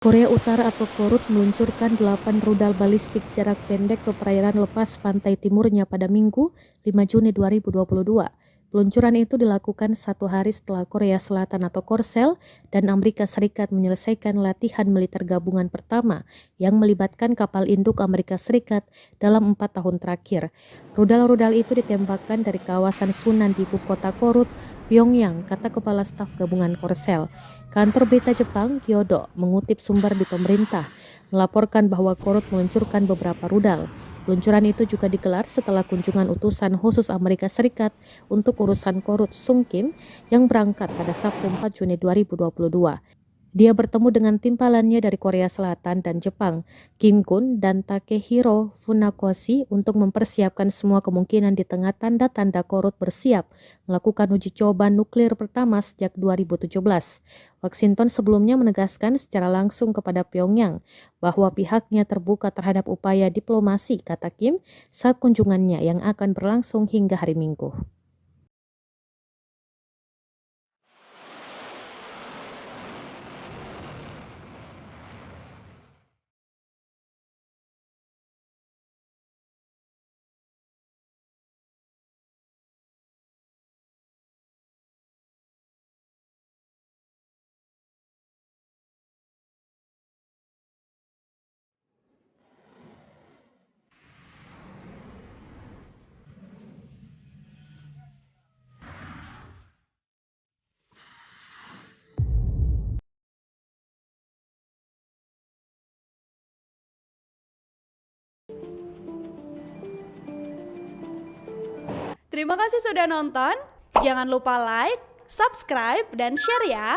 Korea Utara atau Korut meluncurkan 8 rudal balistik jarak pendek ke perairan lepas pantai timurnya pada Minggu, 5 Juni 2022. Peluncuran itu dilakukan 1 hari setelah Korea Selatan atau Korsel dan Amerika Serikat menyelesaikan latihan militer gabungan pertama yang melibatkan kapal induk Amerika Serikat dalam 4 tahun terakhir. Rudal-rudal itu ditembakkan dari kawasan Sunan di ibu kota Korut, Pyongyang, kata Kepala Staf Gabungan Korsel. Kantor berita Jepang, Kyodo, mengutip sumber di pemerintah, melaporkan bahwa Korut meluncurkan beberapa rudal. Peluncuran itu juga digelar setelah kunjungan utusan khusus Amerika Serikat untuk urusan Korut Sung Kim yang berangkat pada Sabtu 4 Juni 2022. Dia bertemu dengan timpalannya dari Korea Selatan dan Jepang, Kim Gun dan Takehiro Funakoshi, untuk mempersiapkan semua kemungkinan di tengah tanda-tanda Korut bersiap melakukan uji coba nuklir pertama sejak 2017. Washington sebelumnya menegaskan secara langsung kepada Pyongyang bahwa pihaknya terbuka terhadap upaya diplomasi, kata Kim, saat kunjungannya yang akan berlangsung hingga hari Minggu. Terima kasih sudah nonton. Jangan lupa like, subscribe, dan share ya.